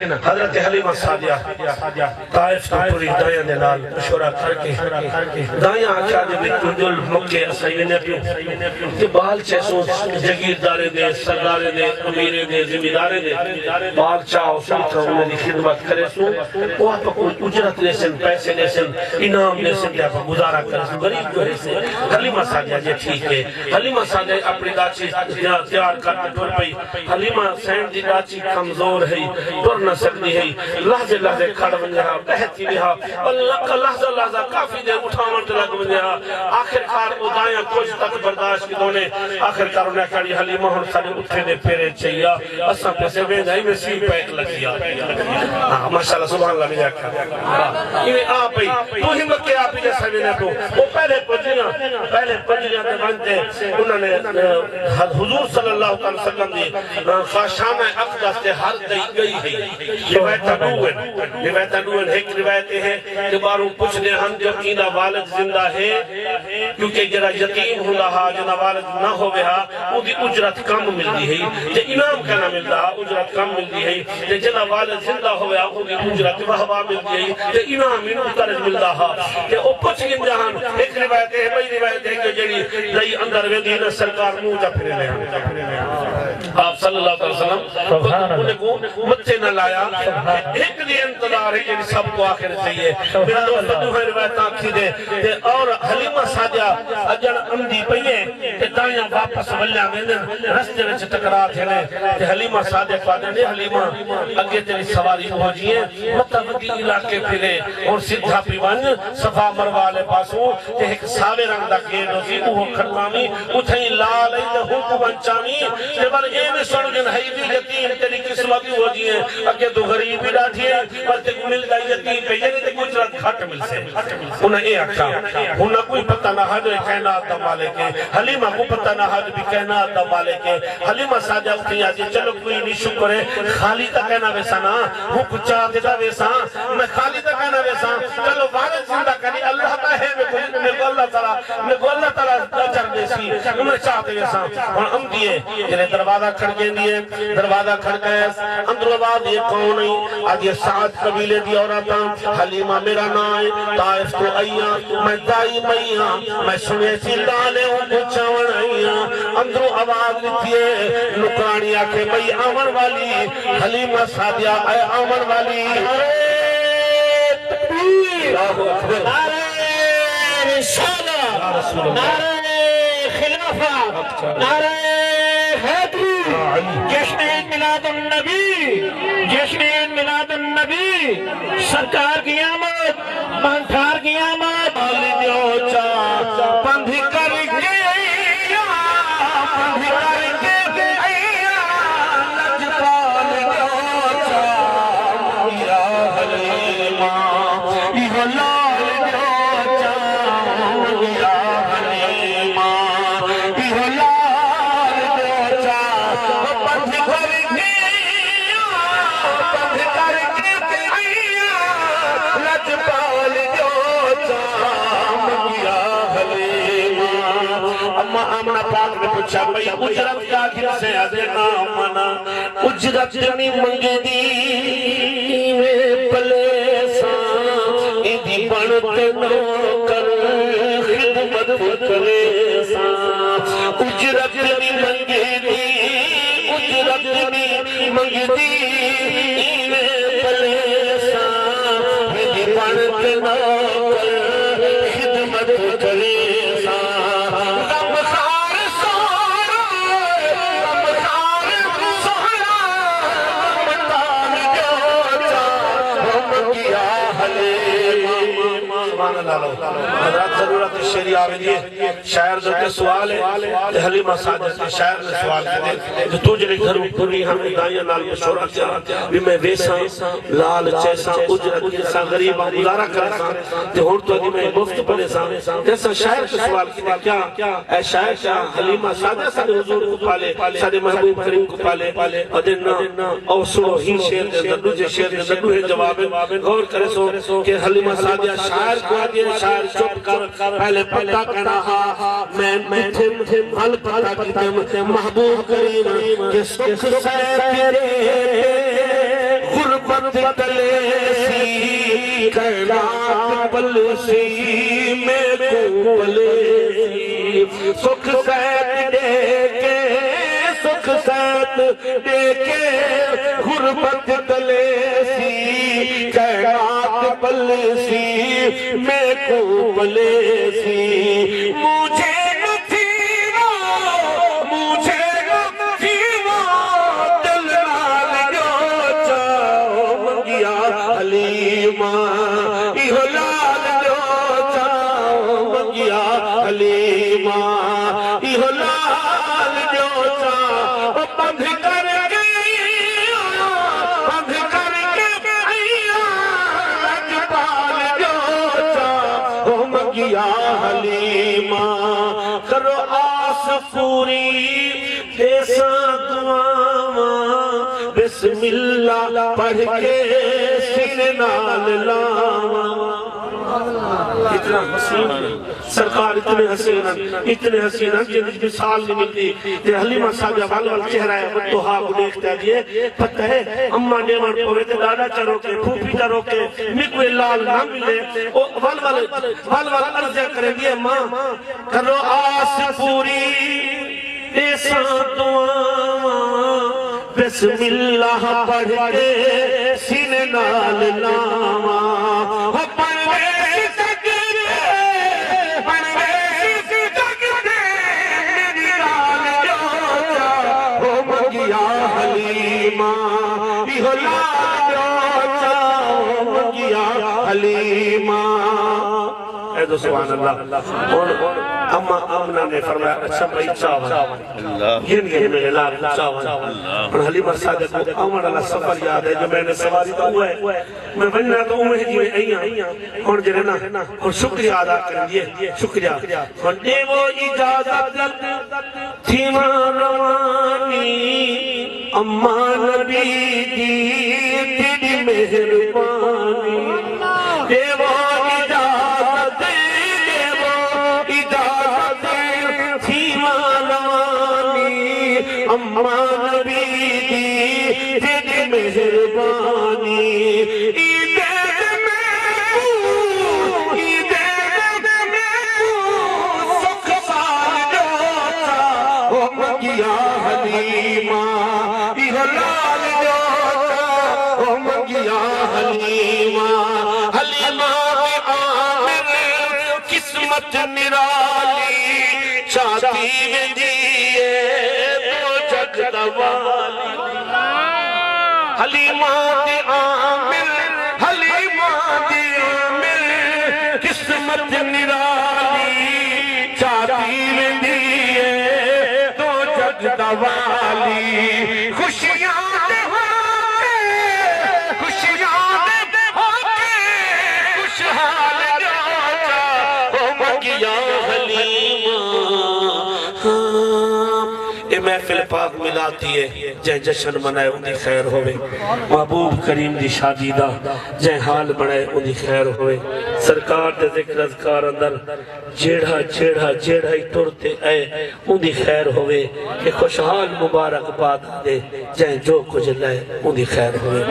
حضرت حلیمہ سعدیہ طائف تو پوری دائیاں دے نال مشورہ کر کے دائیاں آکھا دے بکو دل مکے اسائی نے پیو کہ بال چیسوں جگیردارے دے سردارے دے امیرے دے زمیندارے دے بال چاہو سلطہ انہیں خدمت کرے سو وہ آپ کو اجرت لے سن پیسے لے سن انعام لے سن آپ گزارا کرے سن غریب جو ہے سے حلیمہ سعدیہ جے ٹھیک ہے حلیمہ سعدیہ اپنی داچی تیار کرتے ٹور پئی حلیمہ سین دی داچی کمزور ہے ٹور نہ سکتی ہے لحظے لحظے کھڑ ونجہا بہتی بہا لحظہ لحظہ کافی دیر اٹھاون لگ ونجہا آخر کار ادائیاں کچھ تک برداشت کی دونے آخر کار انہیں کھڑی حلیمہ ہن سارے اٹھے دے پھیرے چاہیا اساں پیسے بے جائی میں سی پیک لگیا ماشاءاللہ سبحان اللہ مجھے کھا یہ آپ ہی تو ہی مکہ آپ ہی جیسا بھی نہ تو وہ پہلے پجیاں دے بنتے انہوں نے حضور صلی اللہ علیہ وسلم دی خاشانہ اقدس دے ہر دئی گئی ہے روایتہ نوین ایک روایت ہے کہ باروں پوچھ دے ہم جو کینا والد زندہ ہے کیونکہ جرا یتیم ہوں رہا جنا والد نہ ہو گیا وہ دی اجرت کم ملتی ہے جے انعام کا نہ ملتا اجرت کم ملتی ہے جے جنا والد زندہ ہو گیا وہ دی اجرت وہبا ملتی ہے جے انعام انہوں درج ملتا ہے کہ وہ پوچھ گن جہاں ایک روایت ہے بئی روایت ہے کہ جڑی رئی اندر ویدین سرکار منہ جا پھرے لے آپ صلی اللہ علیہ وسلم انہیں کو مچے نہ لایا ایک دی انتظار ہے جنہی سب کو آخر چاہیے میرا دوست دوہر روایت آنکھی دے اور حلیمہ سعدیہ اجڑ امدی پہیے کہ دائیاں واپس ولیا میں رستے وچ ٹکرا تھے کہ حلیمہ سعدیہ قادر نے حلیمہ اگے تیری سواری ہو جیے متودی علاقے پھرے اور سدھا پیوان صفا مروالے پاسوں کہ ایک ساوے رنگ دا گیٹ ہو سی وہ کھڑکامی اتھیں لال ایدہ حکم انچامی کہ بل ایم سنگن حیدی یتیم تیری قسمتی ہو جیے اگے تو غریب بھی ڈاٹھی ہے پر تے کو مل گئی یتیم پہ یعنی تے کچھ رات کھٹ مل سے انہیں اے اکھا انہیں کوئی پتہ نہ حد کائنات دا مالک ہے حلیمہ کو پتہ نہ حد بھی کائنات دا مالک ہے حلیمہ سعدیہ اٹھی آجی چلو کوئی نہیں شکر ہے خالی تا کہنا ویسا نا ہوں کچھ آتے دا ویسا میں خالی تا کہنا ویسا چلو والد زندہ کرنی اللہ تا ہے میں کو اللہ تعالیٰ چر دے سی انہیں چاہتے ویسا اور ہم دیئے جنہیں دروازہ کھڑ گئے دیئے دروازہ کھڑ گئے اندر آواز یہ کون نہیں آج یہ سعد قبیلے دی عورتاں حلیمہ میرا نائے طائف تو آئیاں میں دائی مئیاں میں سنے سی لالے ہوں کچھاون آئیاں اندر آواز دیئے نکرانی آکے مئی آمن والی حلیمہ سعدیہ اے آمن والی نعرہ رسالہ نعرہ خلافہ نعرہ حیدری جشن میلاد النبی جشن میلاد النبی سرکار کی آمد مہنکار کی آمد آلی دیو چا پندھی کر کے پندھی کر کے لجپال دیو چا میرا حلیمہ یہ لال دیو چا میرا حلیمہ یہ لال دیو چا پندھی کر کے پندھی کر کے لجپال دیو چا میرا حلیمہ اما آمنہ پاک نے پوچھا بھئی اجرت کیا گھر سے آدھے نامنا اجرت جنی منگی دی میں پلے ساں ایدھی بڑھتے نوکر خدمت کرے ساں اجرت جنی منگی دی اجرت جنی منگی دی میں پلے ساں ایدھی بڑھتے نوکر خدمت کرے حضرات ضرورت شیری آوے دیئے شاعر جو کے سوال ہے حلیمہ سعدیہ کے شاعر نے سوال کرتے جو تو جنہیں گھروں پھرنی ہمیں دائیاں نال مشورہ کیا بھی میں ویسا لال چیسا اجرت کیسا غریبہ گزارہ کرسا کہ ہون تو ادھی میں مفت پڑے سا ایسا شاعر کے سوال کیا اے شاعر کیا حلیمہ سعدیہ سارے حضور کو پالے سارے محبوب کریم کو پالے ادھنا او سنو ہی شیر دے دردو جے شیر دے دردو ہے جواب غور کرے سو کہ حلیمہ سعدیہ شاعر کو آدھے شاعر چپ کر پہلے پتہ کہنا میں تھم حل پتہ کی محبوب کریم کہ سکھ سے تیرے غرب غربت تلے سی خیرات پل سی میں کو پلے سی سکھ سیت دے کے سکھ سیت دے کے غربت تلے سی خیرات پل سی میں کو پلے سی مجھے حلیمہ کرو آس پوری ایسا دعاواں بسم اللہ پڑھ کے سینے نال لاواں اتنا حسین سرکار اتنے حسین جن مثال نہیں ملتی کہ حلیمہ صاحبہ والوال چہرہ ہے بدوہا کو دیکھتا دیئے پتہ ہے اممہ نیمان پوے تے دادا چرو کے پھوپی چرو کے مکوے لال نہ ملے والوال عرضہ کریں دیئے ماں کرو آس پوری ایسا دعاواں بسم اللہ پڑھ کے سینے نال لاواں سبحان اللہ اور اما آمنہ نے فرمایا اچھا بھائی چاول یہ میں اعلان چاول اور حلیمہ صادق کو آمن اللہ سفر یاد ہے جو میں نے سواری تو ہوا ہے میں بننا تو اوہ جی میں آئیاں اور جنہنا اور شکریہ ادا کریں دیئے شکریہ اور دے وہ اجازت تھی روانی اما نبی دی تیری مہربانی دے وہ اماں نبی دی تیری مہربانی عیدین میں سکھ سال جوتا او مگیا حلیمہ ایہ لال جوتا او مگیا حلیمہ حلیمہ آمن قسمت نرالی چاہتی میں دیئے حلیمہ دی عامل قسمت نرالی چاہتی ویندیے تو جگ دوالی خوشیاں دے ہوتے خوشحال جاتا او مگیا حلیمہ محفل پاک ملاتی ہے جائے جشن منائے اندھی خیر ہوئے محبوب کریم دی شادی دا جائے حال بڑھائے اندھی خیر ہوئے سرکار دے ذکر اذکار اندر جیڑھا ہی ٹرتے اے اندھی خیر ہوئے کہ خوشحال مبارک بات دے جائے جو کچھ لائے اندھی خیر ہوئے